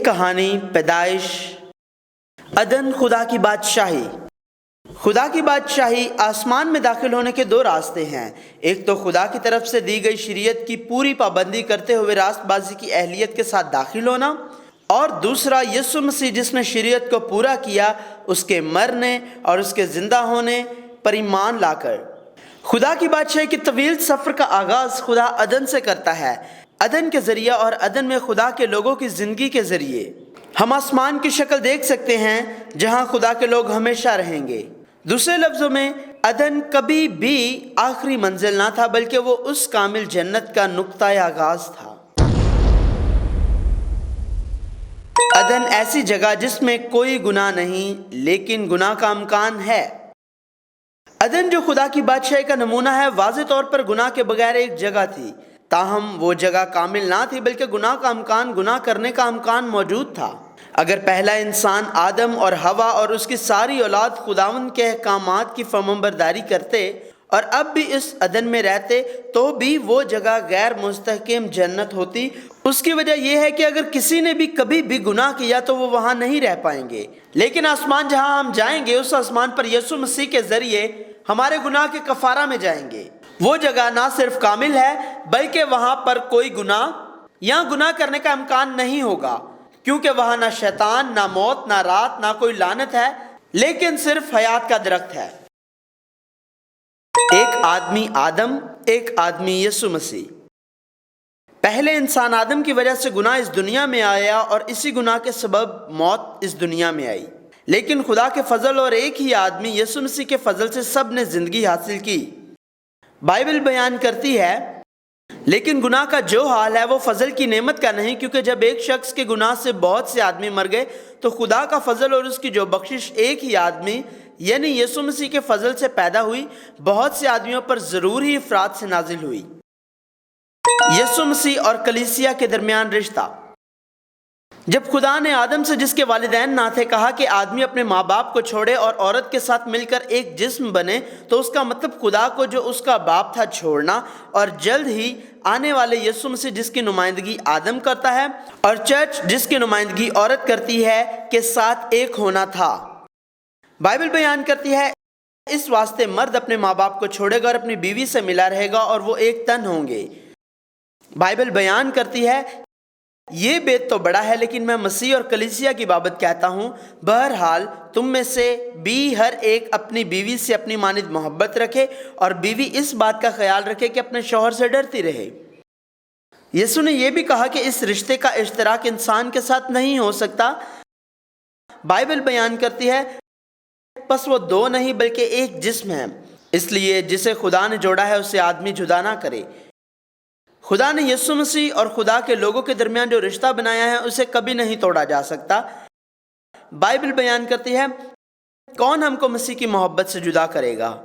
کہانی پیدائش، عدن خدا کی بادشاہی۔ خدا کی بادشاہی آسمان میں داخل ہونے کے دو راستے ہیں۔ ایک تو خدا کی طرف سے دی گئی شریعت کی پوری پابندی کرتے ہوئے راست بازی کی اہلیت کے ساتھ داخل ہونا، اور دوسرا یسوع مسیح جس نے شریعت کو پورا کیا، اس کے مرنے اور اس کے زندہ ہونے پر ایمان لا کر۔ خدا کی بادشاہی کے طویل سفر کا آغاز خدا عدن سے کرتا ہے، عدن کے ذریعے اور عدن میں خدا کے لوگوں کی زندگی کے ذریعے۔ ہم آسمان کی شکل دیکھ سکتے ہیں جہاں خدا کے لوگ ہمیشہ رہیں گے۔ دوسرے لفظوں میں عدن کبھی بھی آخری منزل نہ تھا، بلکہ وہ اس کامل جنت کا نقطۂ آغاز تھا۔ عدن ایسی جگہ جس میں کوئی گناہ نہیں لیکن گناہ کا امکان ہے۔ عدن جو خدا کی بادشاہی کا نمونہ ہے، واضح طور پر گناہ کے بغیر ایک جگہ تھی، تاہم وہ جگہ کامل نہ تھی، بلکہ گناہ کا امکان، گناہ کرنے کا امکان موجود تھا۔ اگر پہلا انسان آدم اور حوا اور اس کی ساری اولاد خداوند کے احکامات کی فرمانبرداری کرتے اور اب بھی اس عدن میں رہتے، تو بھی وہ جگہ غیر مستحکم جنت ہوتی۔ اس کی وجہ یہ ہے کہ اگر کسی نے بھی کبھی بھی گناہ کیا تو وہ وہاں نہیں رہ پائیں گے، لیکن آسمان جہاں ہم جائیں گے، اس آسمان پر یسوع مسیح کے ذریعے ہمارے گناہ کے کفارہ میں جائیں گے۔ وہ جگہ نہ صرف کامل ہے بلکہ وہاں پر کوئی گناہ یا گناہ کرنے کا امکان نہیں ہوگا، کیونکہ وہاں نہ شیطان، نہ موت، نہ رات، نہ کوئی لعنت ہے، لیکن صرف حیات کا درخت ہے۔ ایک آدمی آدم، ایک آدمی یسوع مسیح۔ پہلے انسان آدم کی وجہ سے گناہ اس دنیا میں آیا اور اسی گناہ کے سبب موت اس دنیا میں آئی، لیکن خدا کے فضل اور ایک ہی آدمی یسوع مسیح کے فضل سے سب نے زندگی حاصل کی۔ بائبل بیان کرتی ہے، لیکن گناہ کا جو حال ہے وہ فضل کی نعمت کا نہیں، کیونکہ جب ایک شخص کے گناہ سے بہت سے آدمی مر گئے تو خدا کا فضل اور اس کی جو بخشش ایک ہی آدمی یعنی یسوع مسیح کے فضل سے پیدا ہوئی، بہت سے آدمیوں پر ضرور ہی افراد سے نازل ہوئی۔ یسوع مسیح اور کلیسیا کے درمیان رشتہ۔ جب خدا نے آدم سے جس کے والدین نہ تھے کہا کہ آدمی اپنے ماں باپ کو چھوڑے اور عورت کے ساتھ مل کر ایک جسم بنے، تو اس کا مطلب خدا کو جو اس کا باپ تھا چھوڑنا، اور جلد ہی آنے والے یسوع مسیح جس کی نمائندگی آدم کرتا ہے اور چرچ جس کی نمائندگی عورت کرتی ہے، کے ساتھ ایک ہونا تھا۔ بائبل بیان کرتی ہے، اس واسطے مرد اپنے ماں باپ کو چھوڑے گا اور اپنی بیوی سے ملا رہے گا اور وہ ایک تن ہوں گے۔ بائبل بیان کرتی ہے، یہ بیت تو بڑا ہے لیکن میں مسیح اور کلیسیا کی بابت کہتا ہوں، بہرحال تم میں سے بھی ہر ایک اپنی بیوی سے اپنی مانند محبت رکھے، اور بیوی اس بات کا خیال رکھے کہ اپنے شوہر سے ڈرتی رہے۔ یسوع نے یہ بھی کہا کہ اس رشتے کا اشتراک انسان کے ساتھ نہیں ہو سکتا۔ بائبل بیان کرتی ہے، پس وہ دو نہیں بلکہ ایک جسم ہے، اس لیے جسے خدا نے جوڑا ہے اسے آدمی جدا نہ کرے۔ خدا نے یسوع مسیح اور خدا کے لوگوں کے درمیان جو رشتہ بنایا ہے اسے کبھی نہیں توڑا جا سکتا۔ بائبل بیان کرتی ہے، کون ہم کو مسیح کی محبت سے جدا کرے گا؟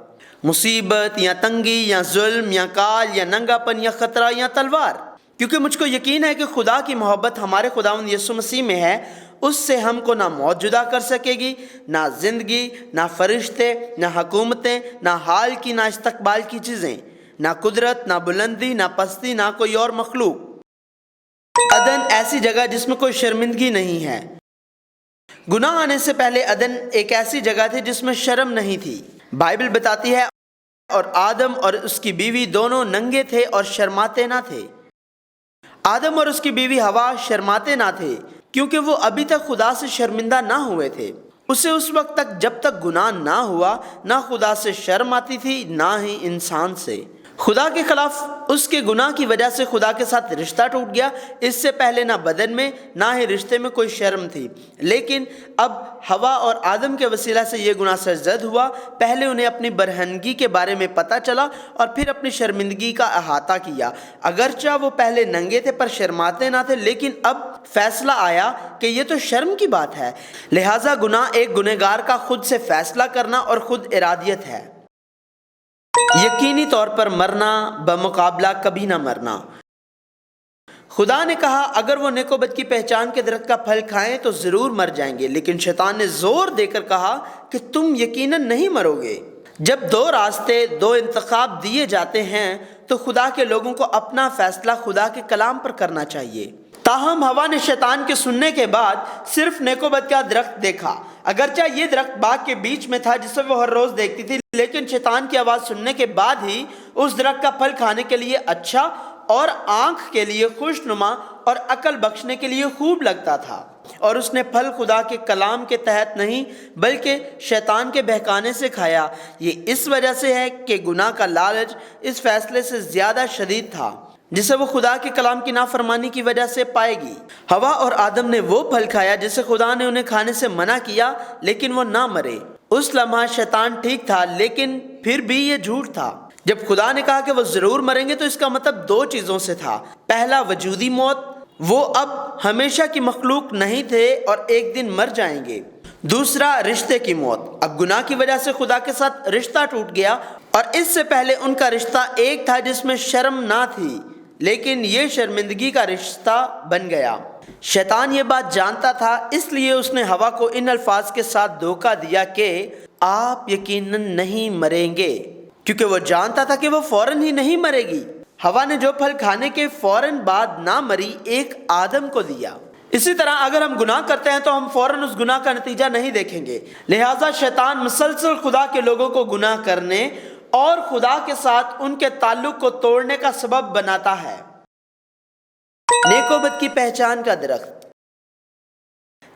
مصیبت یا تنگی یا ظلم یا کال یا ننگا پن یا خطرہ یا تلوار؟ کیونکہ مجھ کو یقین ہے کہ خدا کی محبت ہمارے خداوند یسوع مسیح میں ہے، اس سے ہم کو نہ موت جدا کر سکے گی، نہ زندگی، نہ فرشتے، نہ حکومتیں، نہ حال کی نہ استقبال کی چیزیں، نہ قدرت، نہ بلندی، نہ پستی، نہ کوئی اور مخلوق۔ عدن ایسی جگہ جس میں کوئی شرمندگی نہیں ہے۔ گناہ آنے سے پہلے عدن ایک ایسی جگہ تھی جس میں شرم نہیں تھی۔ بائبل بتاتی ہے، اور آدم اور اس کی بیوی دونوں ننگے تھے اور شرماتے نہ تھے۔ آدم اور اس کی بیوی حوا شرماتے نہ تھے، کیونکہ وہ ابھی تک خدا سے شرمندہ نہ ہوئے تھے۔ اسے اس وقت تک جب تک گناہ نہ ہوا، نہ خدا سے شرم آتی تھی نہ ہی انسان سے۔ خدا کے خلاف اس کے گناہ کی وجہ سے خدا کے ساتھ رشتہ ٹوٹ گیا۔ اس سے پہلے نہ بدن میں نہ ہی رشتے میں کوئی شرم تھی، لیکن اب حوا اور آدم کے وسیلہ سے یہ گناہ سرزد ہوا۔ پہلے انہیں اپنی برہنگی کے بارے میں پتہ چلا اور پھر اپنی شرمندگی کا احاطہ کیا۔ اگرچہ وہ پہلے ننگے تھے پر شرماتے نہ تھے، لیکن اب فیصلہ آیا کہ یہ تو شرم کی بات ہے۔ لہٰذا گناہ ایک گنہگار کا خود سے فیصلہ کرنا اور خود ارادیت ہے۔ یقینی طور پر مرنا بمقابلہ کبھی نہ مرنا۔ خدا نے کہا اگر وہ نیک و بد کی پہچان کے درخت کا پھل کھائیں تو ضرور مر جائیں گے، لیکن شیطان نے زور دے کر کہا کہ تم یقیناً نہیں مرو گے۔ جب دو راستے، دو انتخاب دیے جاتے ہیں تو خدا کے لوگوں کو اپنا فیصلہ خدا کے کلام پر کرنا چاہیے۔ تاہم ہوا نے شیطان کے سننے کے بعد صرف نیک و بد کا درخت دیکھا۔ اگرچہ یہ درخت باغ کے بیچ میں تھا جسے وہ ہر روز دیکھتی تھی، لیکن شیطان کی آواز سننے کے بعد ہی اس درخت کا پھل کھانے کے لیے اچھا اور آنکھ کے لیے خوشنما اور عقل بخشنے کے لیے خوب لگتا تھا، اور اس نے پھل خدا کے کلام کے تحت نہیں بلکہ شیطان کے بہکانے سے کھایا۔ یہ اس وجہ سے ہے کہ گناہ کا لالچ اس فیصلے سے زیادہ شدید تھا جسے وہ خدا کے کلام کی نافرمانی کی وجہ سے پائے گی۔ ہوا اور آدم نے وہ پھل کھایا جسے خدا نے انہیں کھانے سے منع کیا، لیکن وہ نہ مرے۔ اس لمحہ شیطان ٹھیک تھا، لیکن پھر بھی یہ جھوٹ تھا۔ جب خدا نے کہا کہ وہ ضرور مریں گے تو اس کا مطلب دو چیزوں سے تھا۔ پہلا، وجودی موت، وہ اب ہمیشہ کی مخلوق نہیں تھے اور ایک دن مر جائیں گے۔ دوسرا، رشتے کی موت۔ اب گناہ کی وجہ سے خدا کے ساتھ رشتہ ٹوٹ گیا، اور اس سے پہلے ان کا رشتہ ایک تھا جس میں شرم نہ تھی، لیکن یہ شرمندگی کا رشتہ بن گیا۔ شیطان یہ بات جانتا تھا، اس لیے اس نے ہوا کو ان الفاظ کے ساتھ دھوکہ دیا کہ آپ یقیناً نہیں مریں گے، کیونکہ وہ جانتا تھا کہ وہ فوراً ہی نہیں مرے گی۔ ہوا نے جو پھل کھانے کے فوراً بعد نہ مری، ایک آدم کو دیا۔ اسی طرح اگر ہم گناہ کرتے ہیں تو ہم فوراً اس گناہ کا نتیجہ نہیں دیکھیں گے، لہٰذا شیطان مسلسل خدا کے لوگوں کو گناہ کرنے اور خدا کے ساتھ ان کے تعلق کو توڑنے کا سبب بناتا ہے۔ نیک و بد کی پہچان کا درخت۔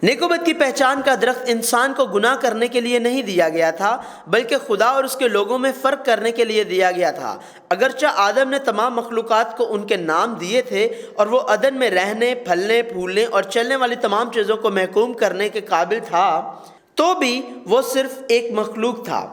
نیک و بد کی پہچان کا درخت انسان کو گناہ کرنے کے لیے نہیں دیا گیا تھا، بلکہ خدا اور اس کے لوگوں میں فرق کرنے کے لیے دیا گیا تھا۔ اگرچہ آدم نے تمام مخلوقات کو ان کے نام دیے تھے اور وہ عدن میں رہنے، پھلنے، پھولنے اور چلنے والی تمام چیزوں کو محکوم کرنے کے قابل تھا، تو بھی وہ صرف ایک مخلوق تھا۔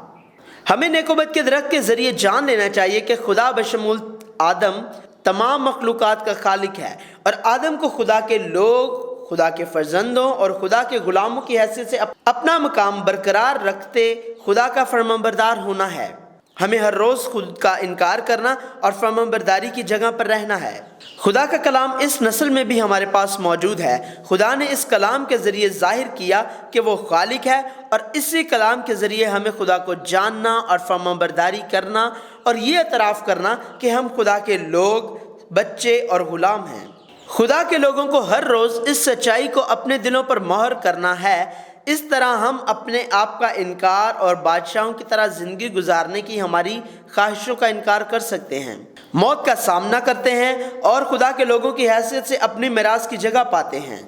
ہمیں نیک و بد کے درخت کے ذریعے جان لینا چاہیے کہ خدا بشمول آدم تمام مخلوقات کا خالق ہے، اور آدم کو خدا کے لوگ، خدا کے فرزندوں اور خدا کے غلاموں کی حیثیت سے اپنا مقام برقرار رکھتے خدا کا فرمانبردار ہونا ہے۔ ہمیں ہر روز خود کا انکار کرنا اور فرمانبرداری کی جگہ پر رہنا ہے۔ خدا کا کلام اس نسل میں بھی ہمارے پاس موجود ہے۔ خدا نے اس کلام کے ذریعے ظاہر کیا کہ وہ خالق ہے، اور اسی کلام کے ذریعے ہمیں خدا کو جاننا اور فرمانبرداری کرنا اور یہ اعتراف کرنا کہ ہم خدا کے لوگ، بچے اور غلام ہیں۔ خدا کے لوگوں کو ہر روز اس سچائی کو اپنے دلوں پر مہر کرنا ہے۔ اس طرح ہم اپنے آپ کا انکار اور بادشاہوں کی طرح زندگی گزارنے کی ہماری خواہشوں کا انکار کر سکتے ہیں، موت کا سامنا کرتے ہیں اور خدا کے لوگوں کی حیثیت سے اپنی میراث کی جگہ پاتے ہیں۔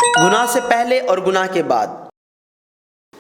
گناہ سے پہلے اور گناہ کے بعد۔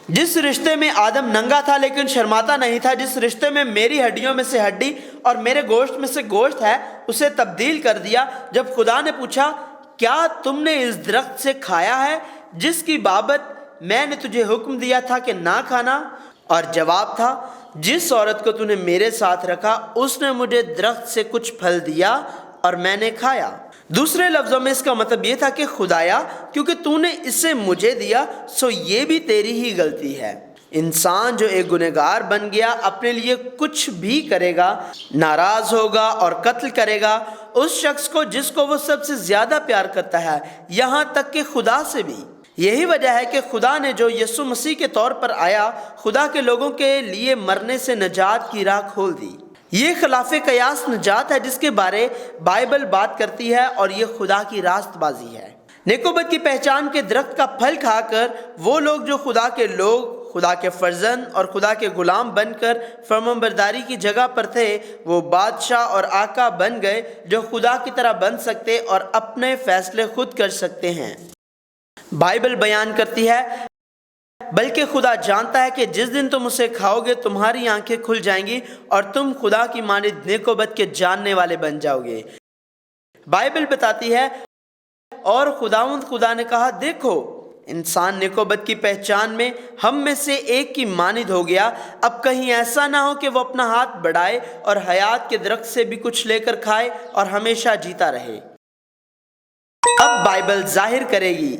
جس رشتے میں آدم ننگا تھا لیکن شرماتا نہیں تھا، جس رشتے میں میری ہڈیوں میں سے ہڈی اور میرے گوشت میں سے گوشت ہے، اسے تبدیل کر دیا جب خدا نے پوچھا، کیا تم نے اس درخت سے کھایا ہے جس کی بابت میں نے تجھے حکم دیا تھا کہ نہ کھانا؟ اور جواب تھا، جس عورت کو تو نے میرے ساتھ رکھا اس نے مجھے درخت سے کچھ پھل دیا اور میں نے کھایا۔ دوسرے لفظوں میں اس کا مطلب یہ تھا کہ خدایا، کیونکہ تو نے اسے مجھے دیا سو یہ بھی تیری ہی غلطی ہے۔ انسان جو ایک گنہگار بن گیا اپنے لیے کچھ بھی کرے گا، ناراض ہوگا اور قتل کرے گا اس شخص کو جس کو وہ سب سے زیادہ پیار کرتا ہے، یہاں تک کہ خدا سے بھی۔ یہی وجہ ہے کہ خدا نے جو یسوع مسیح کے طور پر آیا، خدا کے لوگوں کے لیے مرنے سے نجات کی راہ کھول دی۔ یہ خلاف قیاس نجات ہے جس کے بارے بائبل بات کرتی ہے، اور یہ خدا کی راست بازی ہے۔ نیک و بد کی پہچان کے درخت کا پھل کھا کر وہ لوگ جو خدا کے لوگ، خدا کے فرزند اور خدا کے غلام بن کر فرمانبرداری کی جگہ پر تھے، وہ بادشاہ اور آقا بن گئے جو خدا کی طرح بن سکتے اور اپنے فیصلے خود کر سکتے ہیں۔ بائبل بیان کرتی ہے، بلکہ خدا جانتا ہے کہ جس دن تم اسے کھاؤ گے تمہاری آنکھیں کھل جائیں گی اور تم خدا کی مانند نیک و بد کے جاننے والے بن جاؤ گے۔ بائبل بتاتی ہے، اور خداوند خدا نے کہا، دیکھو انسان نیک و بد کی پہچان میں ہم میں سے ایک کی مانند ہو گیا، اب کہیں ایسا نہ ہو کہ وہ اپنا ہاتھ بڑھائے اور حیات کے درخت سے بھی کچھ لے کر کھائے اور ہمیشہ جیتا رہے۔ اب بائبل ظاہر کرے گی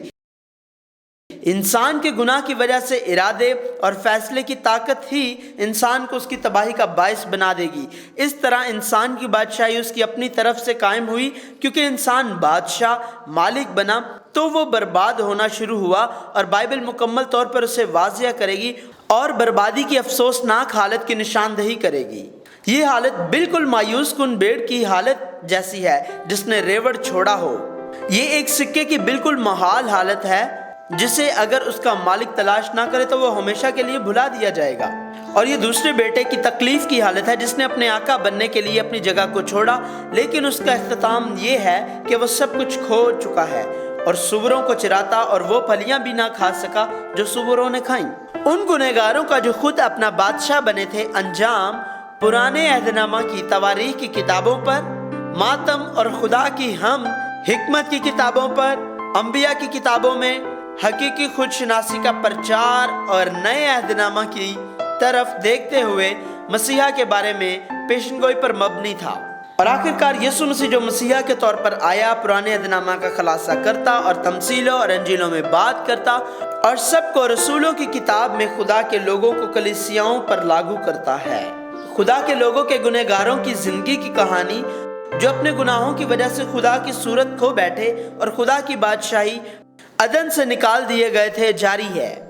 انسان کے گناہ کی وجہ سے ارادے اور فیصلے کی طاقت ہی انسان کو اس کی تباہی کا باعث بنا دے گی۔ اس طرح انسان کی بادشاہی اس کی اپنی طرف سے قائم ہوئی، کیونکہ انسان بادشاہ مالک بنا تو وہ برباد ہونا شروع ہوا، اور بائبل مکمل طور پر اسے واضح کرے گی اور بربادی کی افسوسناک حالت کی نشاندہی کرے گی۔ یہ حالت بالکل مایوس کن بھیڑ کی حالت جیسی ہے جس نے ریوڑ چھوڑا ہو۔ یہ ایک سکے کی بالکل محال حالت ہے جسے اگر اس کا مالک تلاش نہ کرے تو وہ ہمیشہ کے لیے بھلا دیا جائے گا۔ اور یہ دوسرے بیٹے کی تکلیف کی حالت ہے جس نے اپنے آقا بننے کے لیے اپنی جگہ کو چھوڑا، لیکن اس کا اختتام یہ ہے کہ وہ سب کچھ کھو چکا ہے اور سوروں کو چراتا اور وہ پھلیاں بھی نہ کھا سکا جو سوروں نے کھائیں۔ ان گنہگاروں کا جو خود اپنا بادشاہ بنے تھے، انجام پرانے عہد نامہ کی تواریخ کی کتابوں پر، ماتم اور خدا کی ہم حکمت کی کتابوں پر، انبیاء کی کتابوں میں حقیقی خود شناسی کا پرچار اور نئے عہد نامہ کی طرف دیکھتے ہوئے مسیحا کے بارے میں پیشن گوئی پر مبنی تھا۔ اور آخرکار یسوع مسیح جو مسیحا کے طور پر آیا، پرانے عہد نامہ کا خلاصہ کرتا اور تمثیلوں اور انجیلوں میں بات کرتا اور سب کو رسولوں کی کتاب میں خدا کے لوگوں کو کلیسیاؤں پر لاگو کرتا ہے۔ خدا کے لوگوں کے گنہگاروں کی زندگی کی کہانی جو اپنے گناہوں کی وجہ سے خدا کی صورت کھو بیٹھے اور خدا کی بادشاہی عدن سے نکال دیے گئے تھے، جاری ہے۔